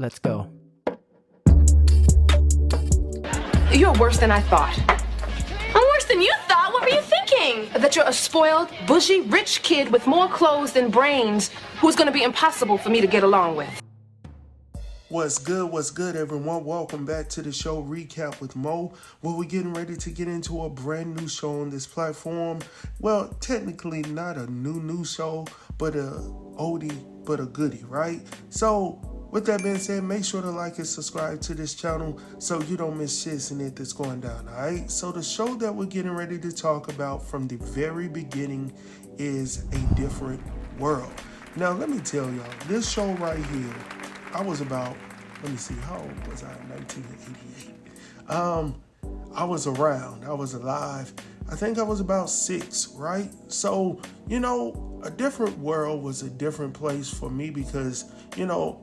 Let's go. You're worse than I thought. I'm worse than you thought. What were you thinking? That you're a spoiled, bougie, rich kid with more clothes than brains who's gonna be impossible for me to get along with. What's good, everyone? Welcome back to the show Recap with Mo, where we're getting ready to get into a brand new show on this platform. Well, technically not a new show, but a oldie, but a goodie, right? So, with that being said, make sure to like and subscribe to this channel so you don't miss shit in it that's going down, alright? So the show that we're getting ready to talk about from the very beginning is A Different World. Now, let me tell y'all, this show right here, I was about, let me see, how old was I in 1988? I was around, I was alive. I think I was about 6, right? So, A Different World was a different place for me because,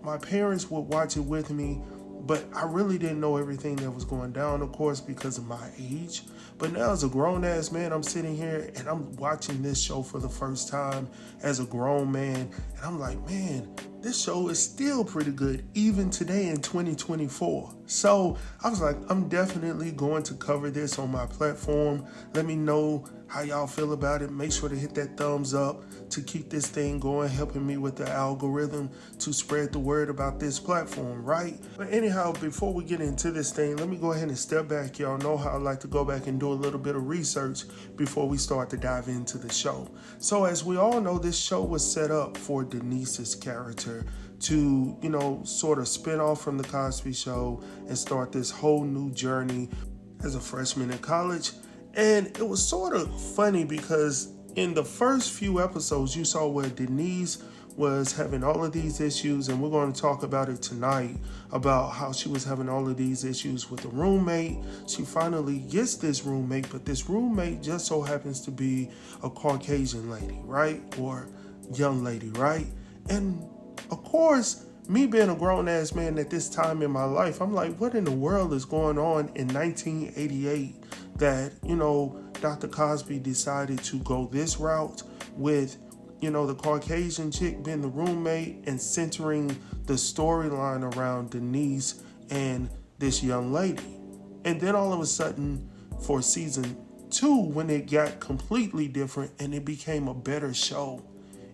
my parents would watch it with me, but I really didn't know everything that was going down, of course, because of my age. But now as a grown-ass man, I'm sitting here and I'm watching this show for the first time as a grown man. And I'm like, man, this show is still pretty good, even today in 2024. So I was like, I'm definitely going to cover this on my platform. Let me know how y'all feel about it. Make sure to hit that thumbs up to keep this thing going, helping me with the algorithm to spread the word about this platform, right? But anyhow, before we get into this thing, let me go ahead and step back. Y'all know how I like to go back and do a little bit of research before we start to dive into the show. So as we all know, this show was set up for Denise's character to, sort of spin off from the Cosby Show and start this whole new journey as a freshman in college. And it was sort of funny because in the first few episodes, you saw where Denise was having all of these issues, and we're going to talk about it tonight, about how she was having all of these issues with a roommate. She finally gets this roommate, but this roommate just so happens to be a Caucasian lady, right? Or young lady, right? And of course, me being a grown-ass man at this time in my life, I'm like, what in the world is going on in 1988 that, Dr. Cosby decided to go this route with, the Caucasian chick being the roommate and centering the storyline around Denise and this young lady. And then all of a sudden, for season 2, when it got completely different and it became a better show,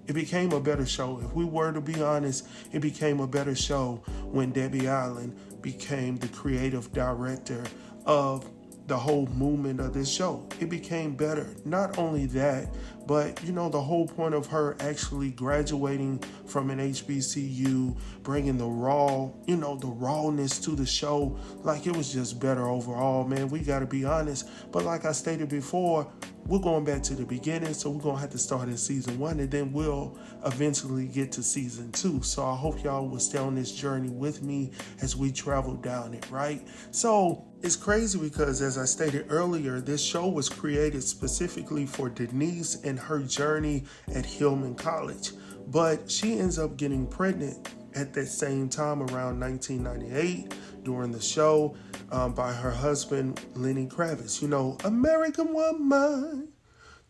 it became a better show. If we were to be honest, it became a better show when Debbie Allen became the creative director of the whole movement of this show. It became better. Not only that, but the whole point of her actually graduating from an HBCU, bringing the raw, the rawness to the show, like it was just better overall, man. We got to be honest. But like I stated before, we're going back to the beginning, so we're going to have to start in season 1, and then we'll eventually get to season 2. So I hope y'all will stay on this journey with me as we travel down it, right? So it's crazy because, as I stated earlier, this show was created specifically for Denise and her journey at Hillman College. But she ends up getting pregnant at that same time around 1998 during the show by her husband, Lenny Kravitz. American Woman,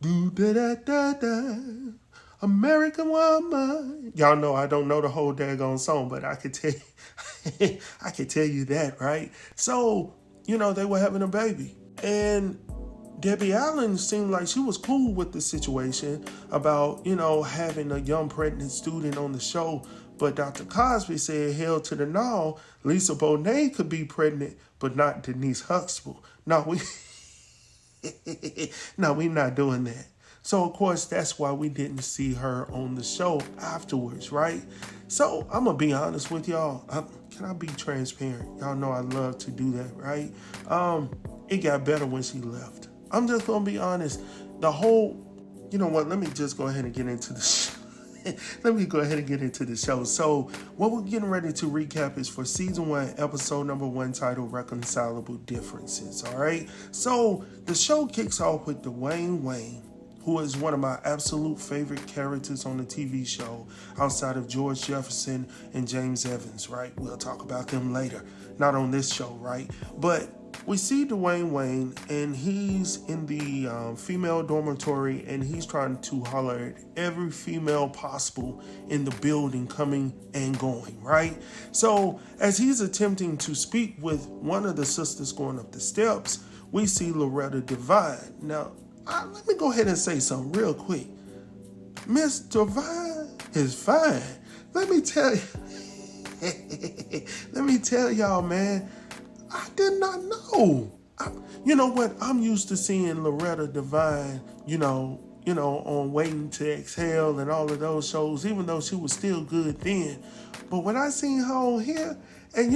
do-da-da-da-da, American Woman. Y'all know I don't know the whole daggone song, but I could tell you that, right? So, they were having a baby. And Debbie Allen seemed like she was cool with the situation about, having a young pregnant student on the show. But Dr. Cosby said, hell to the no, Lisa Bonet could be pregnant, but not Denise Huxtable. No, we're not doing that. So, of course, that's why we didn't see her on the show afterwards, right? So, I'm going to be honest with y'all. Can I be transparent? Y'all know I love to do that, right? It got better when she left. I'm just going to be honest. The whole, let me just go ahead and get into the show. So what we're getting ready to recap is for season 1, episode number 1, titled Reconcilable Differences, all right? So the show kicks off with Dwayne Wayne, who is one of my absolute favorite characters on the TV show outside of George Jefferson and James Evans, right? We'll talk about them later. Not on this show, right? But we see Dwayne Wayne, and he's in the female dormitory, and he's trying to holler at every female possible in the building coming and going, right? So as he's attempting to speak with one of the sisters going up the steps, we see Loretta Devine. Now, let me go ahead and say something real quick. Miss Devine is fine. Let me tell y'all, man, I did not know. You know what? I'm used to seeing Loretta Devine, on Waiting to Exhale and all of those shows, even though she was still good then. But when I seen her on here, and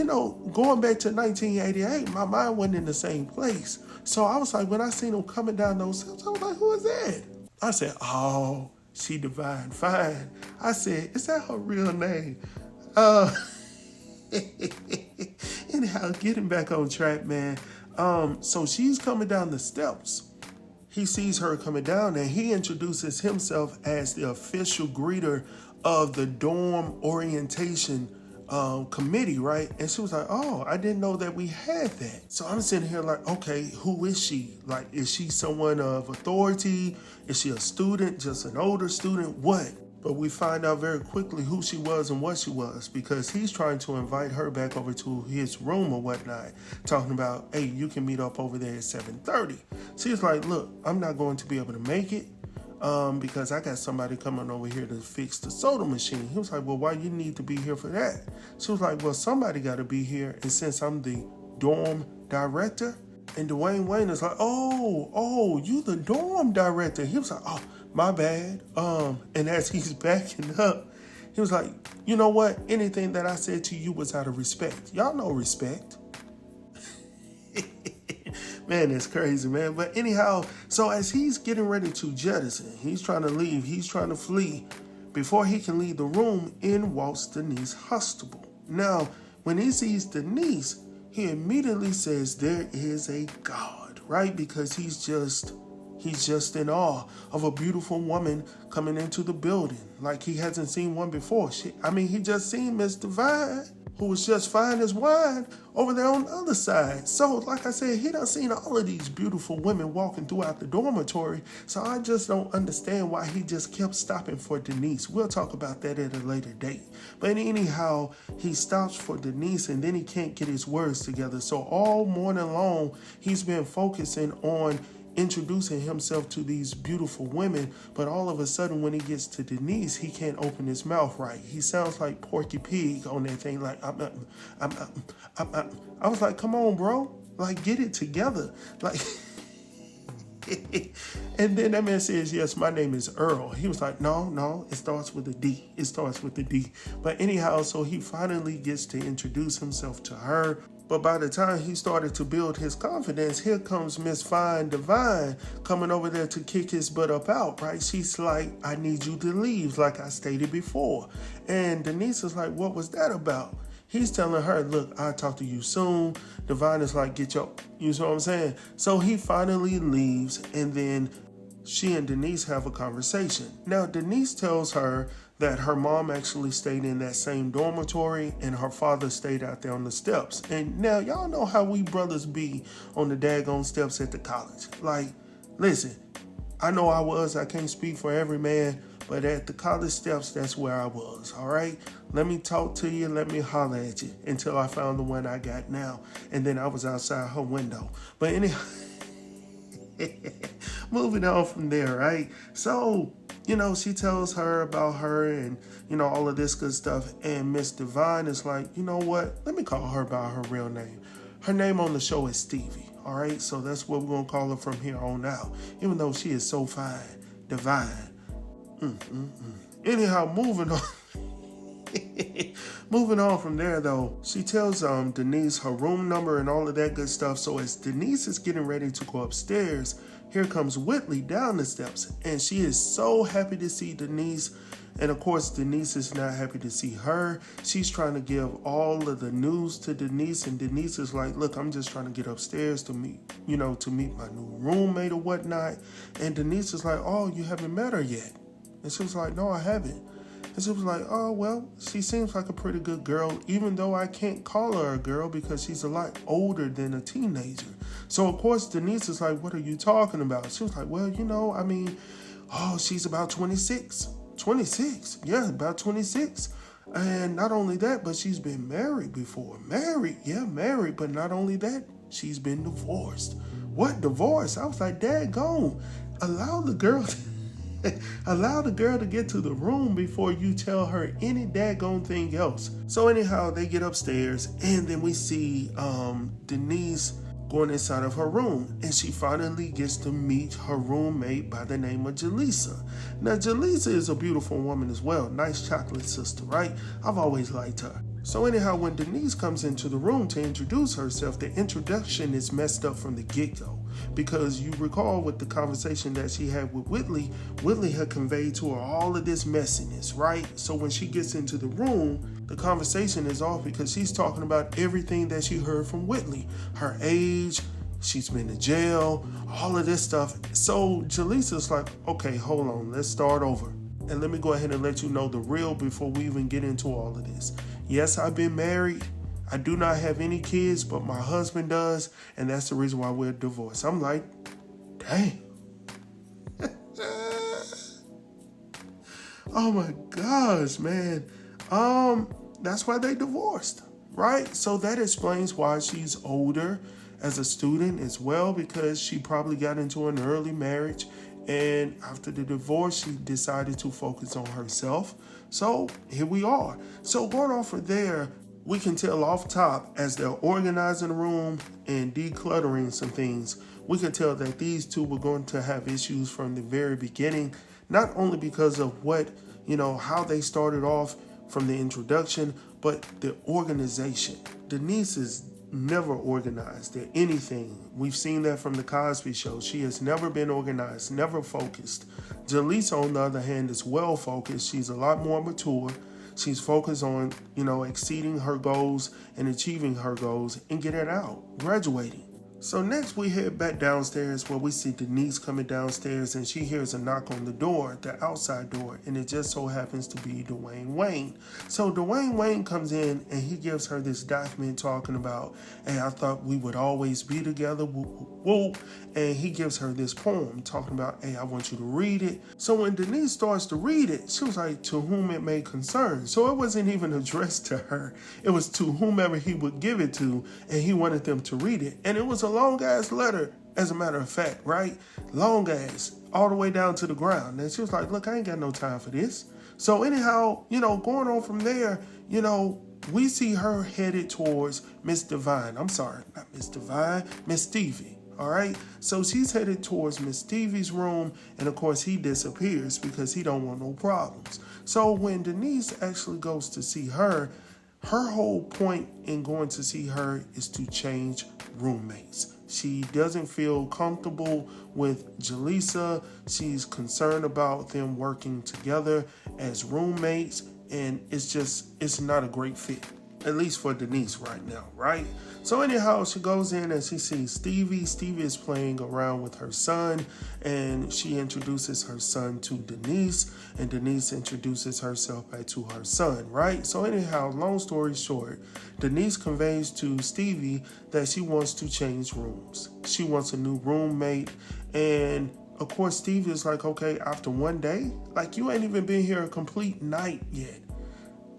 going back to 1988, my mind wasn't in the same place. So I was like, when I seen them coming down those steps, I was like, who is that? I said, oh, she Divine Fine. I said, is that her real name? Anyhow, getting back on track, man. So she's coming down the steps. He sees her coming down, and he introduces himself as the official greeter of the dorm orientation committee, right? And she was like, oh, I didn't know that we had that. So I'm sitting here like, okay, who is she? Like, is she someone of authority? Is she a student, just an older student? What? But we find out very quickly who she was and what she was, because he's trying to invite her back over to his room or whatnot, talking about, hey, you can meet up over there at 7:30. She's like, look, I'm not going to be able to make it because I got somebody coming over here to fix the soda machine. He was like, well, why you need to be here for that? She was like, well, somebody got to be here. And since I'm the dorm director, and Dwayne Wayne is like, oh, you the dorm director. He was like, oh, my bad. And as he's backing up, he was like, you know what? Anything that I said to you was out of respect. Y'all know respect. Man, it's crazy, man. But anyhow, so as he's getting ready to jettison, he's trying to leave, he's trying to flee. Before he can leave the room, in walks Denise Huxtable. Now, when he sees Denise, he immediately says there is a God, right? Because he's just in awe of a beautiful woman coming into the building like he hasn't seen one before. He just seen Miss Divine, who was just fine as wine over there on the other side. So, like I said, he done seen all of these beautiful women walking throughout the dormitory. So I just don't understand why he just kept stopping for Denise. We'll talk about that at a later date. But anyhow, he stops for Denise, and then he can't get his words together. So all morning long, he's been focusing on introducing himself to these beautiful women, but all of a sudden when he gets to Denise, he can't open his mouth right. He sounds like Porky Pig on that thing, like I was like, come on, bro, like get it together, like. And then that man says, yes, my name is Earl. He was like, no, it starts with a D. It starts with a D. But anyhow, so he finally gets to introduce himself to her. But by the time he started to build his confidence, here comes Miss Fine Divine coming over there to kick his butt up out, right? She's like, I need you to leave, like I stated before. And Denise is like, what was that about? He's telling her, look, I'll talk to you soon. Divine is like, get your, you know what I'm saying? So he finally leaves, and then she and Denise have a conversation. Now, Denise tells her that her mom actually stayed in that same dormitory and her father stayed out there on the steps. And now, y'all know how we brothers be on the daggone steps at the college. Like, listen, I know I can't speak for every man, but at the college steps, that's where I was, all right? Let me talk to you, let me holler at you until I found the one I got now. And then I was outside her window. But anyhow, moving on from there, right? So, she tells her about her and, all of this good stuff. And Miss Divine is like, you know what? Let me call her by her real name. Her name on the show is Stevie, all right? So that's what we're going to call her from here on out, even though she is so fine, divine. Anyhow, moving on. Moving on from there, though, she tells Denise her room number and all of that good stuff. So as Denise is getting ready to go upstairs, here comes Whitley down the steps, and she is so happy to see Denise. And of course, Denise is not happy to see her. She's trying to give all of the news to Denise, and Denise is like, look, I'm just trying to get upstairs to meet my new roommate or whatnot. And Denise is like, oh, you haven't met her yet? And she was like, no, I haven't. And she was like, oh, well, she seems like a pretty good girl, even though I can't call her a girl because she's a lot older than a teenager. So, of course, Denise is like, what are you talking about? She was like, well, she's about 26. 26? Yeah, about 26. And not only that, but she's been married before. Married, but not only that, she's been divorced. What, divorce? I was like, daggone, allow the girl to get to the room before you tell her any daggone thing else. So anyhow, they get upstairs, and then we see Denise going inside of her room, and she finally gets to meet her roommate by the name of Jaleesa. Now, Jaleesa is a beautiful woman as well. Nice chocolate sister, right? I've always liked her. So anyhow, when Denise comes into the room to introduce herself, the introduction is messed up from the get-go. Because you recall with the conversation that she had with Whitley, Whitley had conveyed to her all of this messiness, right? So when she gets into the room, the conversation is off because she's talking about everything that she heard from Whitley. Her age, she's been to jail, all of this stuff. So Jaleesa's like, okay, hold on, let's start over. And let me go ahead and let you know the real before we even get into all of this. Yes, I've been married. I do not have any kids, but my husband does, and that's the reason why we're divorced. I'm like, dang. Oh my gosh, man. That's why they divorced, right? So that explains why she's older as a student as well, because she probably got into an early marriage, and after the divorce, she decided to focus on herself. So here we are. So going on from there, we can tell off top as they're organizing the room and decluttering some things, we can tell that these two were going to have issues from the very beginning, not only because of how they started off from the introduction, but the organization. Denise is never organized at anything. We've seen that from the Cosby Show. She has never been organized, never focused. Jaleesa, on the other hand, is well focused. She's a lot more mature. She's focused on, exceeding her goals and achieving her goals and getting out, graduating. So next we head back downstairs where we see Denise coming downstairs, and she hears a knock on the door, the outside door, and it just so happens to be Dwayne Wayne. So Dwayne Wayne comes in and he gives her this document talking about, hey, I thought we would always be together, whoop, whoop, whoop. And he gives her this poem talking about, hey, I want you to read it. So when Denise starts to read it, she was like, to whom it may concern. So it wasn't even addressed to her. It was to whomever he would give it to, and he wanted them to read it. And it was a long ass letter, as a matter of fact, right? Long ass, all the way down to the ground. And she was like, look, I ain't got no time for this. So anyhow, going on from there, we see her headed towards Miss Divine. I'm sorry, not Miss Divine, Miss Stevie. All right, so she's headed towards Miss Stevie's room, and of course he disappears because he don't want no problems. So when Denise actually goes to see her, her whole point in going to see her is to change roommates. She doesn't feel comfortable with Jaleesa. She's concerned about them working together as roommates, and it's not a great fit. At least for Denise right now, right? So anyhow, she goes in and she sees Stevie. Stevie is playing around with her son, and she introduces her son to Denise, and Denise introduces herself back to her son, right? So anyhow, long story short, Denise conveys to Stevie that she wants to change rooms. She wants a new roommate, and of course, Stevie is like, okay, after one day? Like, you ain't even been here a complete night yet.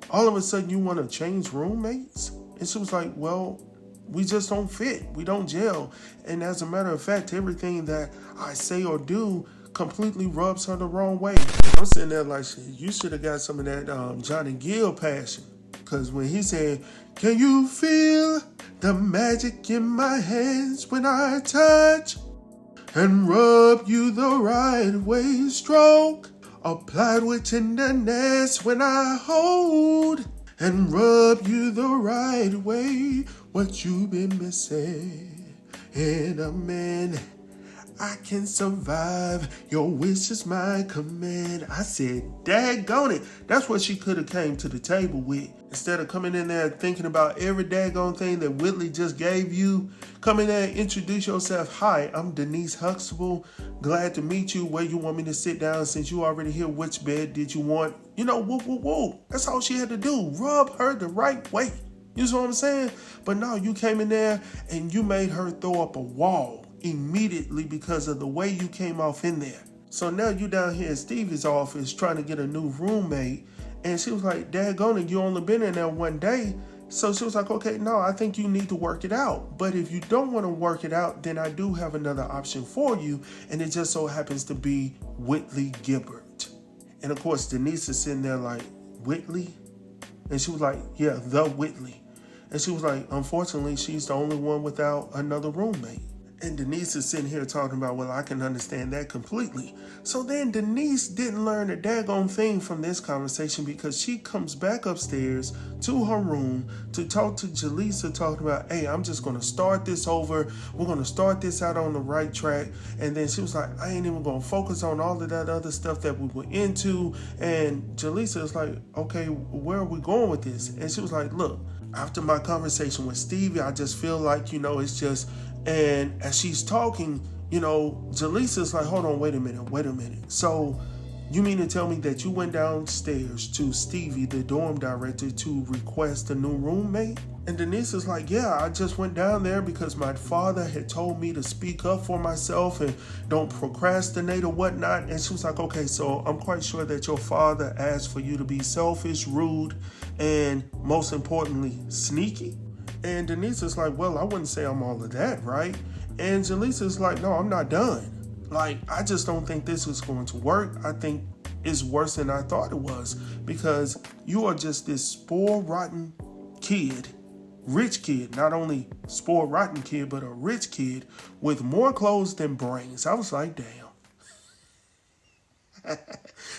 All of a sudden, you want to change roommates? And she was like, well, we just don't fit. We don't gel. And as a matter of fact, everything that I say or do completely rubs her the wrong way. I'm sitting there like, you should have got some of that Johnny Gill passion. Because when he said, can you feel the magic in my hands when I touch and rub you the right way, stroke? Applied with tenderness when I hold and rub you the right way. What you been missing in a man? I can survive. Your wish is my command. I said, daggone it. That's what she could have came to the table with. Instead of coming in there thinking about every daggone thing that Whitley just gave you, come in there and introduce yourself. Hi, I'm Denise Huxtable. Glad to meet you. Where you want me to sit down since you already here? Which bed did you want? Whoop, whoop, whoop. That's all she had to do. Rub her the right way. You see what I'm saying? But no, you came in there and you made her throw up a wall immediately because of the way you came off in there. So now you down here at Stevie's office trying to get a new roommate. And she was like, daggone it, you only been in there one day. So she was like, okay, no, I think you need to work it out. But if you don't want to work it out, then I do have another option for you. And it just so happens to be Whitley Gibbert. And of course, Denise is sitting there like, Whitley? And she was like, yeah, the Whitley. And she was like, unfortunately, she's the only one without another roommate. And Denise is sitting here talking about, well, I can understand that completely. So then Denise didn't learn a daggone thing from this conversation because she comes back upstairs to her room to talk to Jaleesa, talking about, hey, I'm just going to start this over. We're going to start this out on the right track. And then she was like, I ain't even going to focus on all of that other stuff that we were into. And Jaleesa is like, okay, where are we going with this? And she was like, look, after my conversation with Stevie, I just feel like, it's just... And as she's talking, Jaleesa's like, hold on, wait a minute. So you mean to tell me that you went downstairs to Stevie, the dorm director, to request a new roommate? And Denise is like, yeah, I just went down there because my father had told me to speak up for myself and don't procrastinate or whatnot. And she was like, okay, so I'm quite sure that your father asked for you to be selfish, rude, and most importantly, sneaky. And Denise is like, well, I wouldn't say I'm all of that, right? And Jaleesa is like, no, I'm not done. Like, I just don't think this is going to work. I think it's worse than I thought it was because you are just this spoiled, rotten kid, rich kid, not only spoiled, rotten kid, but a rich kid with more clothes than brains. I was like, damn.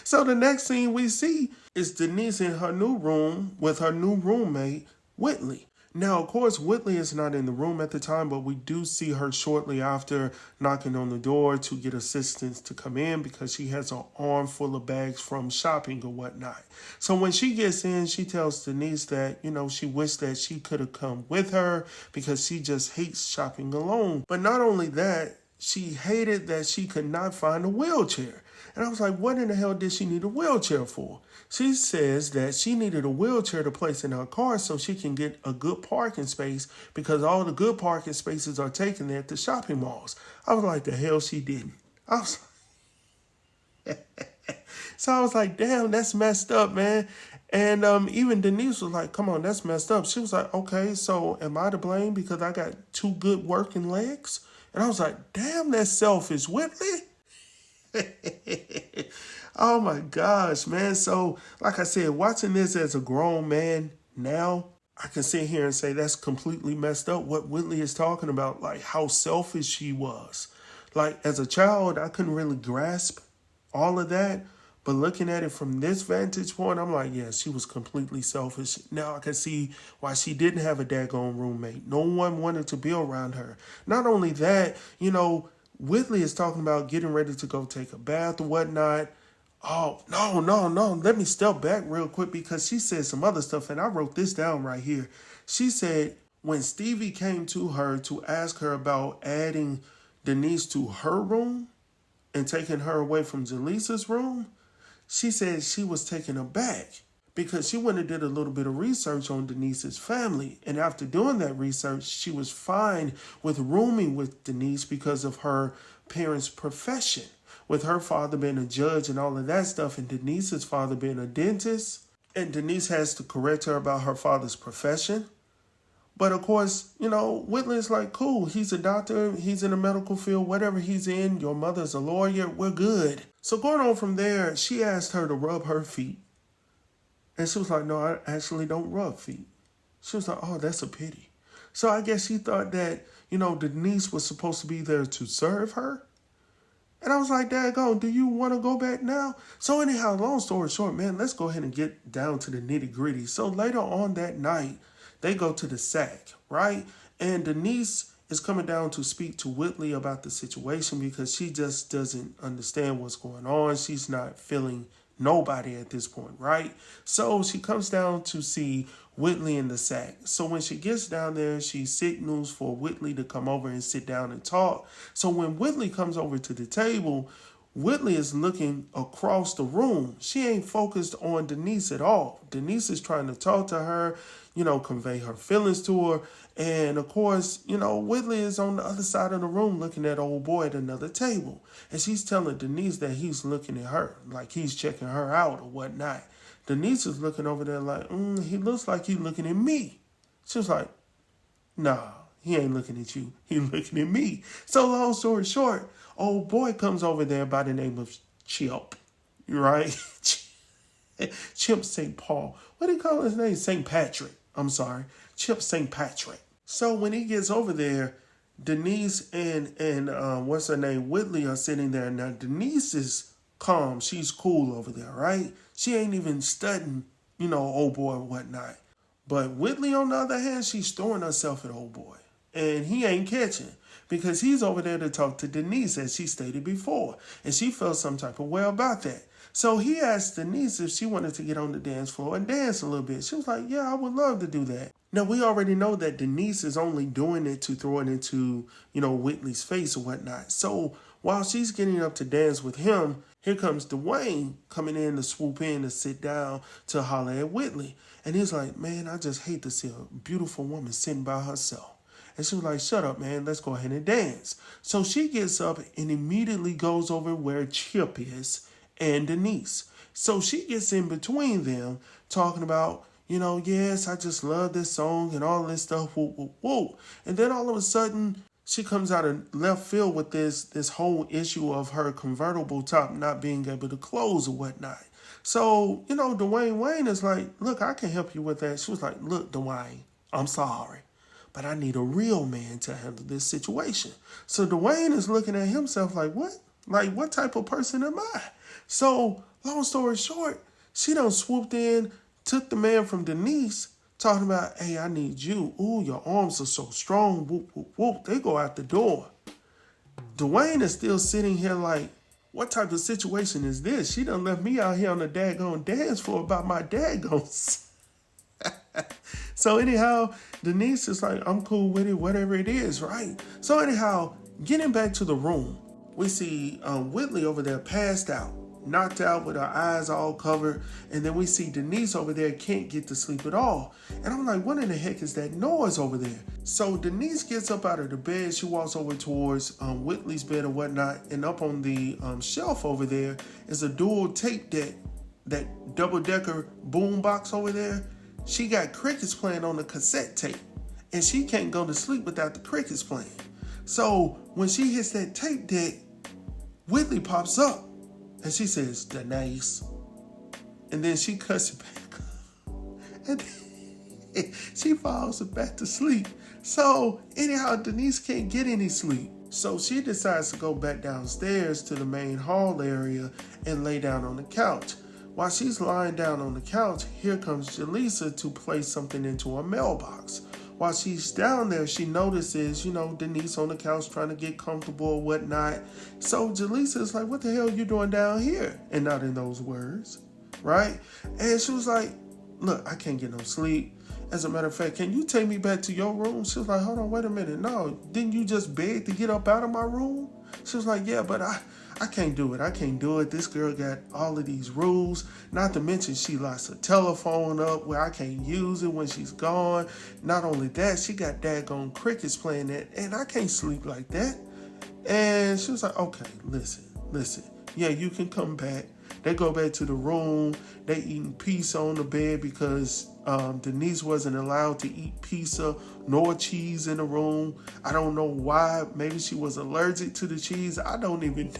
So the next scene we see is Denise in her new room with her new roommate, Whitley. Now, of course, Whitley is not in the room at the time, but we do see her shortly after knocking on the door to get assistance to come in because she has an arm full of bags from shopping or whatnot. So when she gets in, she tells Denise that, she wished that she could have come with her because she just hates shopping alone. But not only that, she hated that she could not find a wheelchair. And I was like, what in the hell did she need a wheelchair for? She says that she needed a wheelchair to place in her car so she can get a good parking space because all the good parking spaces are taken at the shopping malls. I was like, the hell she didn't. So I was like, damn, that's messed up, man. And even Denise was like, come on, that's messed up. She was like, okay, so am I to blame because I got two good working legs? And I was like, damn, that's selfish, Whitley. Oh my gosh, man. So, like I said, watching this as a grown man now, I can sit here and say that's completely messed up what Whitley is talking about, like how selfish she was. Like as a child, I couldn't really grasp all of that. But looking at it from this vantage point, I'm like, yeah, she was completely selfish. Now I can see why she didn't have a daggone roommate. No one wanted to be around her. Not only that, Whitley is talking about getting ready to go take a bath or whatnot. Oh, no. Let me step back real quick because she said some other stuff and I wrote this down right here. She said when Stevie came to her to ask her about adding Denise to her room and taking her away from Jaleesa's room, she said she was taken aback because she went and did a little bit of research on Denise's family. And after doing that research, she was fine with rooming with Denise because of her parents' profession. With her father being a judge and all of that stuff, and Denise's father being a dentist. And Denise has to correct her about her father's profession. But of course, Whitley's like, cool, he's a doctor, he's in the medical field, whatever he's in, your mother's a lawyer, we're good. So going on from there, she asked her to rub her feet. And she was like, no, I actually don't rub feet. She was like, oh, that's a pity. So I guess she thought that, Denise was supposed to be there to serve her. And I was like, daggone, do you want to go back now? So anyhow, long story short, man, let's go ahead and get down to the nitty gritty. So later on that night, they go to the SAC, right? And Denise is coming down to speak to Whitley about the situation because she just doesn't understand what's going on. She's not feeling nobody at this point, right? So she comes down to see Whitley in the SAC. So when she gets down there, she signals for Whitley to come over and sit down and talk. So when Whitley comes over to the table, Whitley is looking across the room. She ain't focused on Denise at all. Denise is trying to talk to her, convey her feelings to her. And of course, Whitley is on the other side of the room looking at old boy at another table. And she's telling Denise that he's looking at her, like he's checking her out or whatnot. Denise is looking over there like, he looks like he's looking at me. She was like, nah, he ain't looking at you. He's looking at me. So long story short, old boy comes over there by the name of Chip, right? Chip St. Paul. What do you call his name? St. Patrick. I'm sorry. Chip St. Patrick. So when he gets over there, Denise and what's her name? Whitley are sitting there. Now, Denise is calm. She's cool over there, right? She ain't even studying, old boy and whatnot. But Whitley, on the other hand, she's throwing herself at old boy. And he ain't catching because he's over there to talk to Denise, as she stated before. And she felt some type of way about that. So he asked Denise if she wanted to get on the dance floor and dance a little bit. She was like, yeah, I would love to do that. Now, we already know that Denise is only doing it to throw it into, Whitley's face or whatnot. So while she's getting up to dance with him, here comes Dwayne coming in to swoop in to sit down to holler at Whitley. And he's like, man, I just hate to see a beautiful woman sitting by herself. And she was like, shut up, man. Let's go ahead and dance. So she gets up and immediately goes over where Chip is and Denise. So she gets in between them talking about, yes, I just love this song and all this stuff. Whoop, whoop, whoop. And then all of a sudden, she comes out of left field with this whole issue of her convertible top not being able to close or whatnot. So, Dwayne Wayne is like, look, I can help you with that. She was like, look, Dwayne, I'm sorry, but I need a real man to handle this situation. So Dwayne is looking at himself like, what? Like, what type of person am I? So, long story short, she done swooped in, took the man from Denise, talking about, hey, I need you. Ooh, your arms are so strong. Whoop, whoop, whoop. They go out the door. Dwayne is still sitting here like, what type of situation is this? She done left me out here on the daggone dance floor about my daggone. So anyhow, Denise is like, I'm cool with it, whatever it is, right? So anyhow, getting back to the room, we see Whitley over there passed out, knocked out with her eyes all covered. And then we see Denise over there can't get to sleep at all. And I'm like, what in the heck is that noise over there? So Denise gets up out of the bed. She walks over towards Whitley's bed or whatnot. And up on the shelf over there is a dual tape deck, that double-decker boom box over there. She got crickets playing on the cassette tape. And she can't go to sleep without the crickets playing. So when she hits that tape deck, Whitley pops up. And she says, Denise. And then she cuts it back up. And then she falls back to sleep. So anyhow, Denise can't get any sleep. So she decides to go back downstairs to the main hall area and lay down on the couch. While she's lying down on the couch, here comes Jaleesa to place something into her mailbox. While she's down there, she notices, Denise on the couch trying to get comfortable or whatnot. So Jaleesa is like, what the hell are you doing down here? And not in those words, right? And she was like, look, I can't get no sleep. As a matter of fact, can you take me back to your room? She was like, hold on, wait a minute. No, didn't you just beg to get up out of my room? She was like, yeah, but I can't do it. I can't do it. This girl got all of these rules. Not to mention she locks her telephone up where I can't use it when she's gone. Not only that, she got daggone crickets playing that, and I can't sleep like that. And she was like, okay, listen. Yeah, you can come back. They go back to the room. They eating pizza on the bed because Denise wasn't allowed to eat pizza nor cheese in the room. I don't know why. Maybe she was allergic to the cheese. I don't even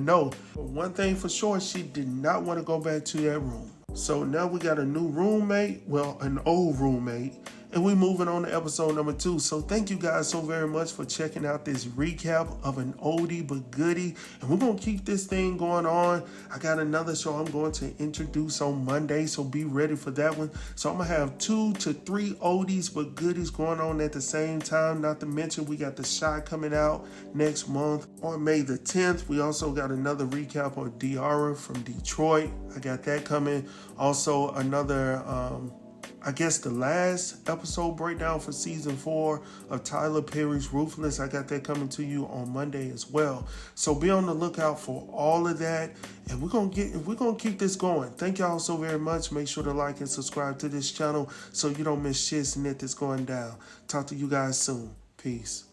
know. But one thing for sure, she did not want to go back to that room. So now we got a new roommate. Well, an old roommate. And we're moving on to episode number 2. So thank you guys so very much for checking out this recap of an oldie but goodie. And we're going to keep this thing going on. I got another show I'm going to introduce on Monday, so be ready for that one. So I'm going to have 2 to 3 oldies but goodies going on at the same time. Not to mention we got The Shot coming out next month on May the 10th. We also got another recap on Diara from Detroit. I got that coming. Also another... I guess the last episode breakdown for season 4 of Tyler Perry's Ruthless. I got that coming to you on Monday as well. So be on the lookout for all of that. And we're gonna keep this going. Thank y'all so very much. Make sure to like and subscribe to this channel so you don't miss shit and that's going down. Talk to you guys soon. Peace.